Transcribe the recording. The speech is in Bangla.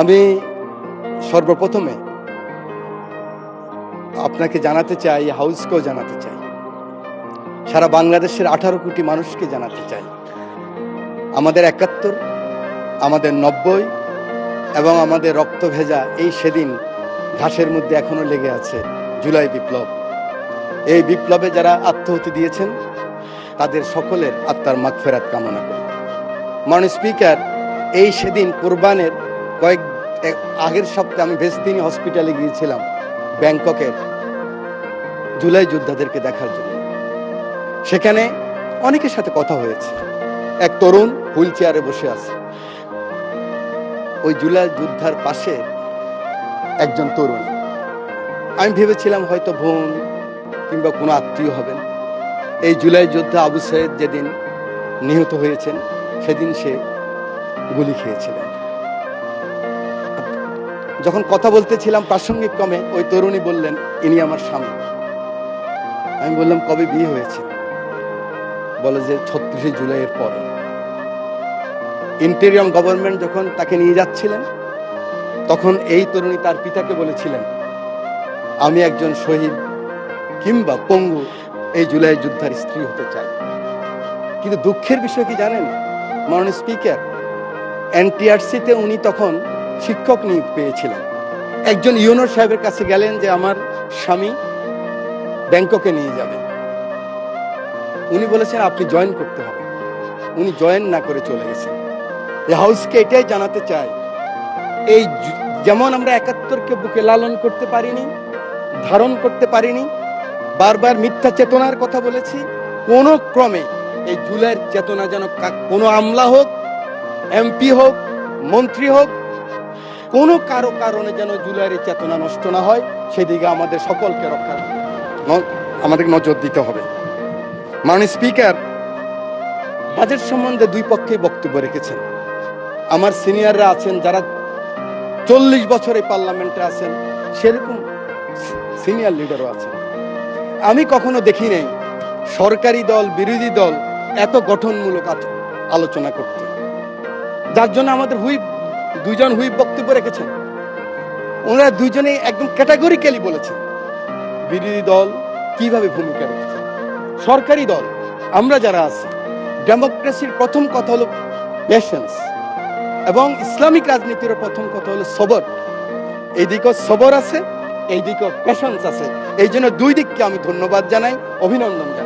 আমি সর্বপ্রথমে আপনাকে জানাতে চাই, হাউসকেও জানাতে চাই, সারা বাংলাদেশের 18 কোটি মানুষকে জানাতে চাই, আমাদের 71, আমাদের 90 এবং আমাদের রক্ত ভেজা এই সেদিন ঘাসের মধ্যে এখনো লেগে আছে জুলাই বিপ্লব। এই বিপ্লবে যারা আত্মাহুতি দিয়েছেন তাদের সকলের আত্মার মাগফিরাত কামনা করি। মাননীয় স্পিকার, এই সেদিন কোরবানের আগের সপ্তাহে আমি ভেস্তিনি হসপিটালে গিয়েছিলাম ব্যাংককের জুলাই যোদ্ধাদেরকে দেখার জন্য। সেখানে অনেকের সাথে কথা হয়েছে। এক তরুণ হুইল চেয়ারে বসে আছে, ওই জুলাই যোদ্ধার পাশে একজন তরুণ। আমি ভেবেছিলাম হয়তো বোন কিংবা কোনো আত্মীয় হবেন। এই জুলাই যোদ্ধা আবু সাইদ যেদিন নিহত হয়েছেন সেদিন সে গুলি খেয়েছিলেন। যখন কথা বলতেছিলাম প্রাসঙ্গিক ক্রমে ওই তরুণী বললেন, ইনি আমার স্বামী। আমি বললাম, কবে বিয়ে হয়েছে? বলে যে 36 জুলাইয়ের পরে। ইন্টেরিয়ম গভর্নমেন্ট যখন তাকে নিয়ে যাচ্ছিলেন তখন এই তরুণী তার পিতাকে বলেছিলেন, আমি একজন শহীদ কিংবা পঙ্গু এই জুলাই যোদ্ধার স্ত্রী হতে চাই। কিন্তু দুঃখের বিষয় কি জানেন মাননীয় স্পিকার, এনটিআরসিতে উনি তখন শিক্ষক নিয়োগ পেয়েছিলেন। একজন ইউনো সাহেবের কাছে গেলেন যে আমার স্বামী ব্যাংককে নিয়ে যাবে। উনি বলেছেন আপনি জয়েন করতে হবে। উনি জয়েন না করে চলে গেছেন। এই হাউসকে এটাই জানাতে চাই, এই যেমন আমরা 71কে বুকে লালন করতে পারিনি, ধারণ করতে পারিনি, বারবার মিথ্যা চেতনার কথা বলেছি, কোন ক্রমে এই জুলাইয়ের চেতনা যেন কোনো আমলা হোক, এমপি হোক, মন্ত্রী হোক, কোনো কারো কারণে যেন জুলাইয়ের চেতনা নষ্ট না হয়, সেদিকে আমাদের সকলকে আমাদের নজর দিতে হবে। মাননীয় স্পিকার, বাজেট সম্বন্ধে দুই পক্ষেই বক্তব্য রেখেছেন। আমার সিনিয়ররা আছেন যারা 40 বছর এই পার্লামেন্টে আছেন, সেরকম সিনিয়র লিডারও আছেন। আমি কখনো দেখি নাই সরকারি দল বিরোধী দল এত গঠনমূলক আলোচনা করতে, যার জন্য আমাদের দুইজন হুইপ বক্তব্য রেখেছেন। ওনারা দুইজনেই একদম ক্যাটাগরিক্যালি বলেছেন বিরোধী দল কিভাবে ভূমিকা রেখেছে। সরকারি দল আমরা যারা আছি, ডেমোক্রেসির প্রথম কথা হলো পেশেন্স, এবং ইসলামিক রাজনীতির প্রথম কথা হলো সবর। এই দিকেও সবর আছে, এই দিকেও পেশেন্স আছে। এই জন্য দুই দিককে আমি ধন্যবাদ জানাই, অভিনন্দন জানাই।